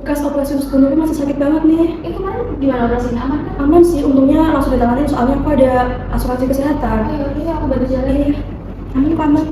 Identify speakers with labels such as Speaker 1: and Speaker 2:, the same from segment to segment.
Speaker 1: Bekas operasi usus buntu masih sakit banget nih.
Speaker 2: Kemarin gimana operasinya, aman kan?
Speaker 1: Aman sih, untungnya langsung ditangani soalnya aku ada asuransi kesehatan.
Speaker 2: Ayo, udah aku bantu jalan.
Speaker 1: Amin paman.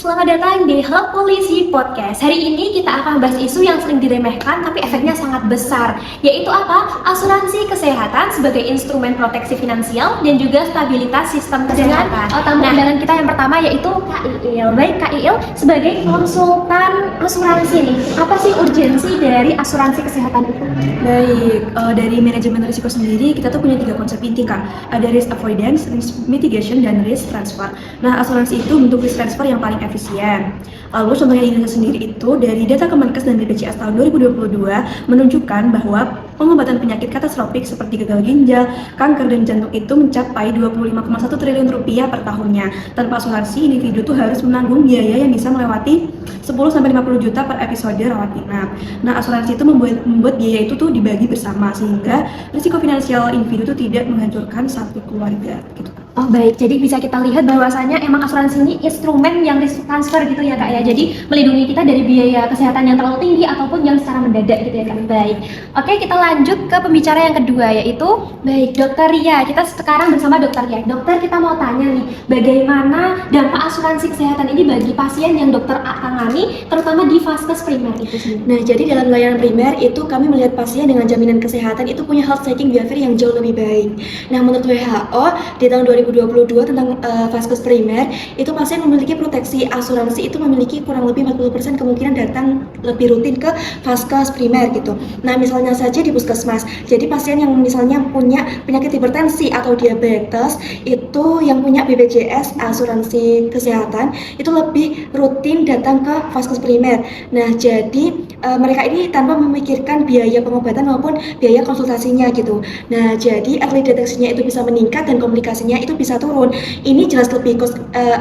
Speaker 3: Selamat datang di Help Polisi Podcast. Hari ini kita akan bahas isu yang sering diremehkan tapi efeknya sangat besar, yaitu apa? Asuransi kesehatan sebagai instrumen proteksi finansial dan juga stabilitas sistem kesehatan. Tamu undangan kita yang pertama yaitu Kak Iil. Baik Kak Iil, sebagai konsultan asuransi nih, apa sih urgensi dari asuransi kesehatan itu?
Speaker 1: Baik, dari manajemen risiko sendiri kita tuh punya 3 konsep inti Kak. Ada risk avoidance, risk mitigation, dan risk transfer. Nah, asuransi itu bentuk risk transfer yang paling efisien. Lalu contohnya di Indonesia sendiri itu dari data Kemenkes dan BPJS tahun 2022 menunjukkan bahwa pengobatan penyakit katastrofik seperti gagal ginjal, kanker, dan jantung itu mencapai 25,1 triliun rupiah per tahunnya. Tanpa asuransi, individu tuh harus menanggung biaya yang bisa melewati 10-50 juta per episode rawat inap. Nah, asuransi itu membuat biaya itu tuh dibagi bersama sehingga risiko finansial individu tuh tidak menghancurkan satu keluarga gitu.
Speaker 3: Oh baik, jadi bisa kita lihat bahwasanya emang asuransi ini instrumen yang risk transfer gitu ya Kak ya. Jadi melindungi kita dari biaya kesehatan yang terlalu tinggi ataupun yang secara mendadak gitu ya Kak. Baik. Oke, kita lanjut ke pembicara yang kedua yaitu baik Dokter Ria. Kita sekarang bersama Dokter Ria. Dokter, kita mau tanya nih, bagaimana dampak asuransi kesehatan ini bagi pasien yang dokter tangani terutama di vaskes primer itu sendiri?
Speaker 1: Nah, jadi dalam layanan primer itu kami melihat pasien dengan jaminan kesehatan itu punya health checking behavior yang jauh lebih baik. Nah, menurut WHO di tahun 2022 tentang vaskes primer itu pasien memiliki proteksi asuransi itu memiliki kurang lebih 40% kemungkinan datang lebih rutin ke vaskes primer gitu. Nah, misalnya saja di puskesmas, jadi pasien yang misalnya punya penyakit hipertensi atau diabetes itu yang punya BPJS asuransi kesehatan itu lebih rutin datang ke vaskes primer. Nah, jadi mereka ini tanpa memikirkan biaya pengobatan maupun biaya konsultasinya gitu. Nah, jadi early deteksinya itu bisa meningkat dan komplikasinya itu bisa turun. Ini jelas lebih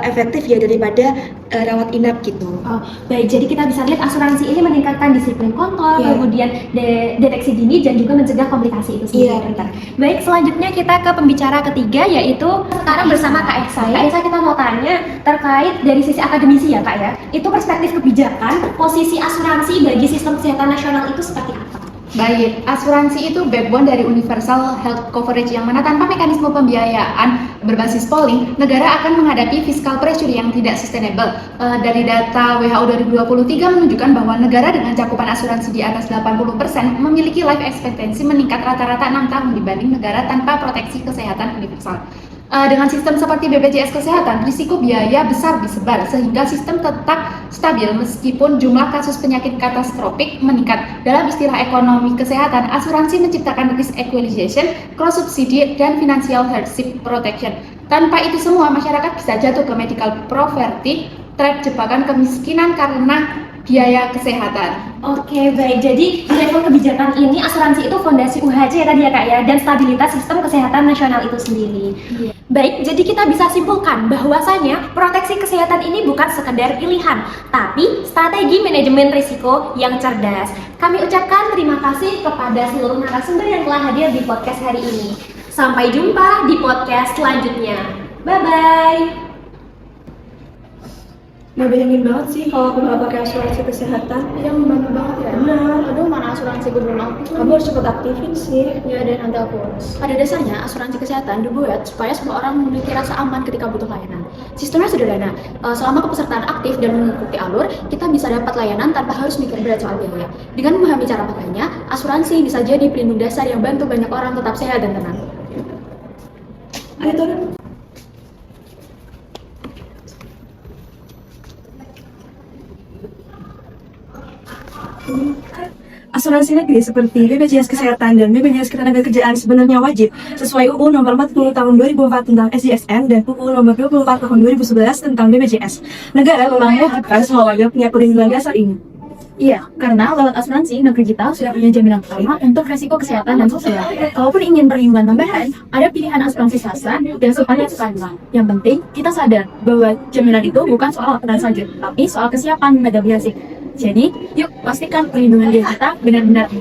Speaker 1: efektif ya daripada rawat inap gitu.
Speaker 3: Oh, baik, jadi kita bisa lihat asuransi ini meningkatkan disiplin kontrol, kemudian deteksi dini dan juga mencegah komplikasi itu sendiri. Baik, selanjutnya kita ke pembicara ketiga yaitu sekarang bersama Kak Esa. Kak Esa, kita mau tanya terkait dari sisi akademisi ya Kak ya. Itu perspektif kebijakan, posisi asuransi bagi sistem kesehatan nasional itu seperti apa?
Speaker 2: Baik, asuransi itu backbone dari universal health coverage yang mana tanpa mekanisme pembiayaan berbasis polling, negara akan menghadapi fiscal pressure yang tidak sustainable. Dari data WHO 2023 menunjukkan bahwa negara dengan cakupan asuransi di atas 80% memiliki life expectancy meningkat rata-rata 6 tahun dibanding negara tanpa proteksi kesehatan universal. Dengan sistem seperti BPJS Kesehatan, risiko biaya besar disebar sehingga sistem tetap stabil meskipun jumlah kasus penyakit katastrofik meningkat. Dalam istilah ekonomi kesehatan, asuransi menciptakan risk equalization, cross subsidi, dan financial hardship protection. Tanpa itu semua, masyarakat bisa jatuh ke medical poverty, trap jebakan kemiskinan karena biaya kesehatan.
Speaker 3: Oke, baik. Jadi di level kebijakan ini asuransi itu fondasi UHC ya tadi ya Kak ya, dan stabilitas sistem kesehatan nasional itu sendiri. Baik, jadi kita bisa simpulkan bahwasanya proteksi kesehatan ini bukan sekedar pilihan, tapi strategi manajemen risiko yang cerdas. Kami ucapkan terima kasih kepada seluruh narasumber yang telah hadir di podcast hari ini. Sampai jumpa di podcast selanjutnya. Bye-bye.
Speaker 1: Ngebayangin banget sih kalau aku nggak pakai asuransi kesehatan.
Speaker 2: Iya, membantu banget ya.
Speaker 1: Benar.
Speaker 2: Aduh, mana asuransi gue belum aktif.
Speaker 1: Kamu harus cepet aktifin sih.
Speaker 2: Ya, dan nanti aku urus. Pada dasarnya, asuransi kesehatan dibuat supaya semua orang memiliki rasa aman ketika butuh layanan. Sistemnya sederhana. Selama kepesertaan aktif dan mengikuti alur, kita bisa dapat layanan tanpa harus mikir berat soal biaya. Dengan memahami cara pakainya, asuransi bisa jadi pelindung dasar yang bantu banyak orang tetap sehat dan tenang.
Speaker 1: Ayo turun. Asuransi negeri seperti BPJS Kesehatan dan BPJS Ketenagakerjaan sebenarnya wajib sesuai UU Nomor 40 Tahun 2004 tentang SJSN dan UU Nomor 24 Tahun 2011 tentang BPJS. Negara memang mewajibkan semua warga punya perlindungan dasar ini.
Speaker 4: Iya, karena lewat asuransi, negeri kita sudah punya jaminan utama untuk resiko kesehatan dan sosial. Kalaupun ingin perlindungan tambahan, ada pilihan asuransi swasta dan supaya sukarela. Yang penting, kita sadar bahwa jaminan itu bukan soal aturan saja, tapi soal kesiapan menghadapi resiko. Jadi, yuk pastikan perlindungan diri kita benar-benar